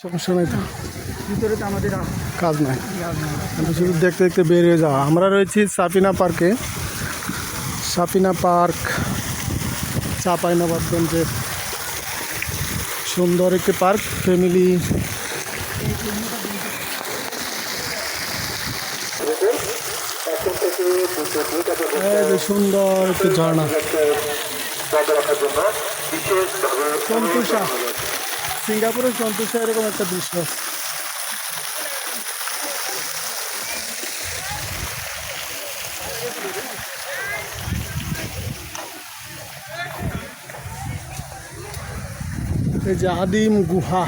সমস্যা নাই তো, ভিতরে তো আমাদের কাজ নাই, শুধু দেখতে দেখতে বের হয়ে যাওয়া। আমরা রয়েছি সাফিনা পার্কে। সাফিনা পার্ক চাঁপাইনবাবগঞ্জের সুন্দর একটি পার্ক, ফ্যামিলি সুন্দর একটি ঝর্ণা। সন্তোষা, সিঙ্গাপুরের সন্তোষা এরকম একটা দৃশ্য। এই যে আদিম গুহা,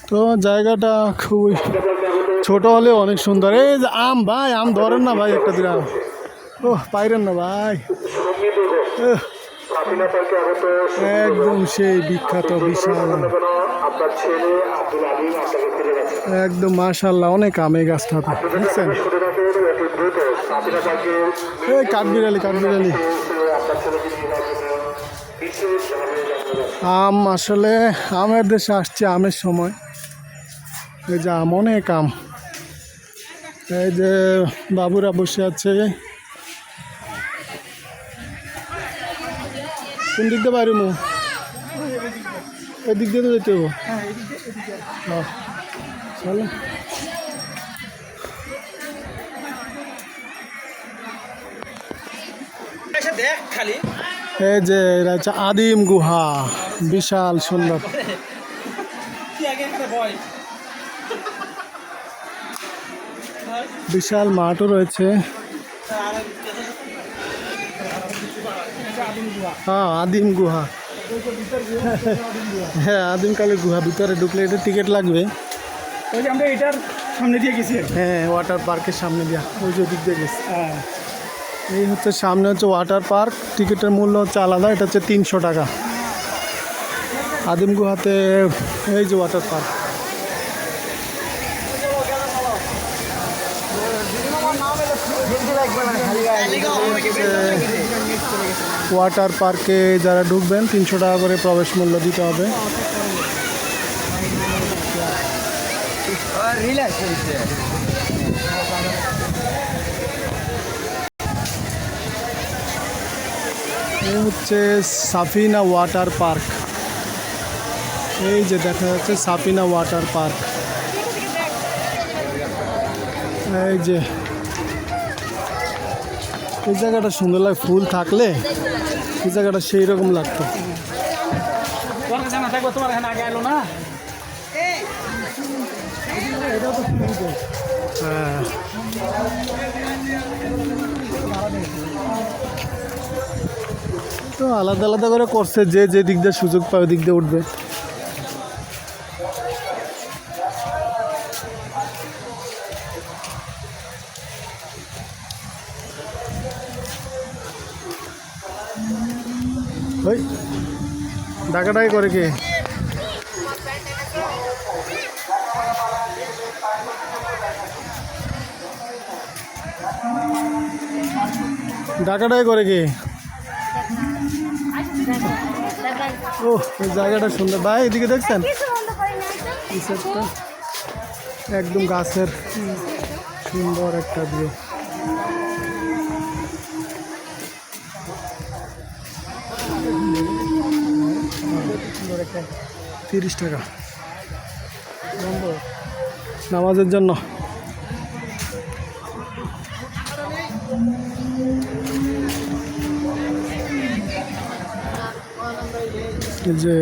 তো জায়গাটা খুবই ছোট হলেও অনেক সুন্দর। এই যে আম, ভাই আম ধরেন না ভাই, একটা দিন আম, ও পাইরেন না ভাই, একদম সেই বিখ্যাত বিশাল একদম মাশাআল্লাহ, অনেক আম এই গাছটাতে, বুঝছেন? এই কাঠবিড়ালি, কাঠবিড়ালি আম, আসলে আমের দেশে আসছে আমের সময়। এই যে আম, অনেক আম। এই যে বাবুরা বসে আছে। কোন দিক দিয়ে বাইরে মো, এদিক দিয়ে তো যেতে হবো। চলো, এই যে এটা হচ্ছে আদিম গুহা, বিশাল সুন্দর। বিশাল মাঠও রয়েছে। হ্যাঁ আদিম গুহা, হ্যাঁ আদিমকালের গুহা। ভিতরে ঢুকলে এটা টিকিট লাগবে। ওই যে আমরা এটার সামনে দিয়ে গেছি। হ্যাঁ ওয়াটার পার্কের সামনে দিয়া, ওই যে দিক দিয়ে গেছি। এই হচ্ছে সামনে হচ্ছে ওয়াটার পার্ক, টিকিটের মূল্য হচ্ছে আলাদা, এটা হচ্ছে 300 টাকা। আদিম গুহাতে এই যে ওয়াটার পার্ক। ওয়াটার পার্কে যারা ঢুকবেন 300 টাকা করে প্রবেশ মূল্য দিতে হবে। এই হচ্ছে সাফিনা ওয়াটার পার্ক। এই যে দেখা যাচ্ছে সাফিনা ওয়াটার পার্ক। এই যে এই জায়গাটা সুন্দর লাগে, ফুল থাকলে এই জায়গাটা সেই রকম লাগতো। হ্যাঁ তো আলাদা আলাদা করে করছে, যে যে দিক দিয়ে সুযোগ পাবে দিক দিয়ে উঠবে। ওই ডাকাডাকি করে কে? ডাকাডাকি করে কে? ও এই জায়গাটা সুন্দর ভাই, এদিকে দেখছেন একদম গাছের সুন্দর একটা ভিউ। 30 টাকা নামাজের জন্য। যে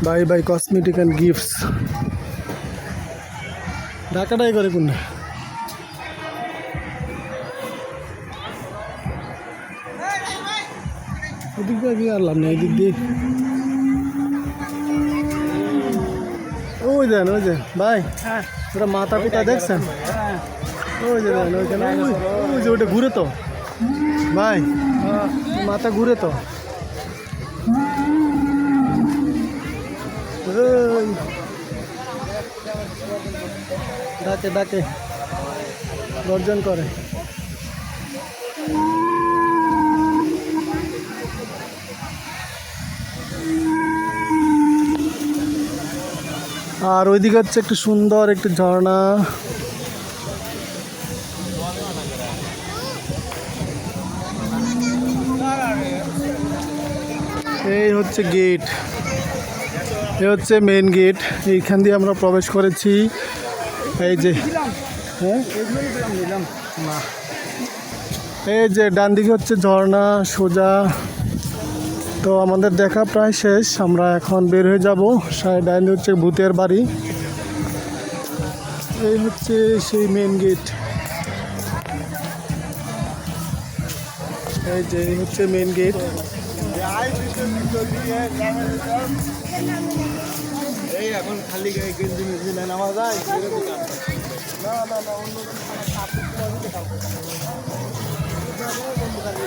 buy buy cosmetic and gifts. ঢাকাটাই করে কোনটা? এদিক দিয়ে কি আনলাম না, এদিক দিয়ে ওই দেন, ওই যে ভাই ওটা মাথা পিতা দেখছেন? ওই যে দেন ওইখানে, ওই যে ওটা ঘুরে তো ভাই, মাথা ঘুরে তো। ডাকে ডাকে গর্জন করে। আর ওইদিকে হচ্ছে একটু সুন্দর একটি ঝর্ণা। এই হচ্ছে গেট, এই হচ্ছে মেন গেট। এইখান দিয়ে আমরা প্রবেশ করেছি। এই যে হ্যাঁ না, এই যে ডান দিকে হচ্ছে ঝর্ণা সোজা। তো আমাদের দেখা প্রায় শেষ, আমরা এখন বের হয়ে যাব। ডান দিকে হচ্ছে ভূতের বাড়ি। এই হচ্ছে সেই মেন গেট। এই যে এই হচ্ছে মেন গেট। এই এখন খালি গেঞ্জি মেঞ্জি নেয় নামা যায়।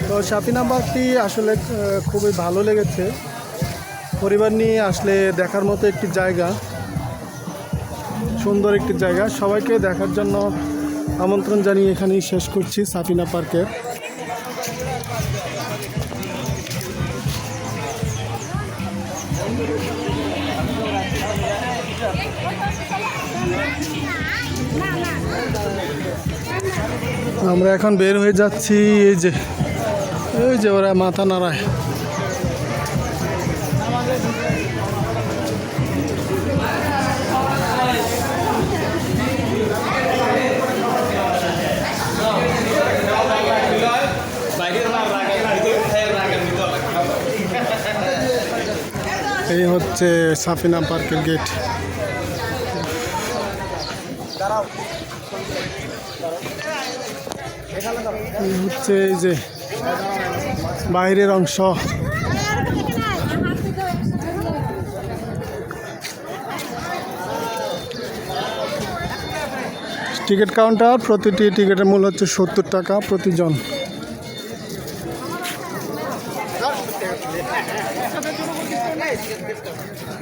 তো শাপিনা পার্কটি আসলে খুবই ভালো লেগেছে। পরিবার নিয়ে আসলে দেখার মতো একটি জায়গা, সুন্দর একটি জায়গা। সবাইকে দেখার জন্য আমন্ত্রণ জানিয়ে এখানেই শেষ করছি শাপিনা পার্কের। আমরা এখন বের হয়ে যাচ্ছি। এই যে ওরা মাথা নাড়ায়। এই হচ্ছে শাপিনা পার্কের গেট। এই হচ্ছে এই যে বাইরের অংশ। টিকিট কাউন্টার, প্রতিটি টিকিটের মূল্য হচ্ছে 70 টাকা প্রতিজন।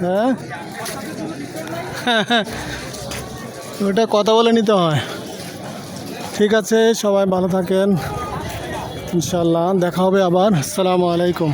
হ্যাঁ ওটা কথা বলে নিতে হয়। ঠিক আছে, সবাই ভালো থাকেন, ইনশাল্লাহ দেখা হবে আবার। আসসালামু আলাইকুম।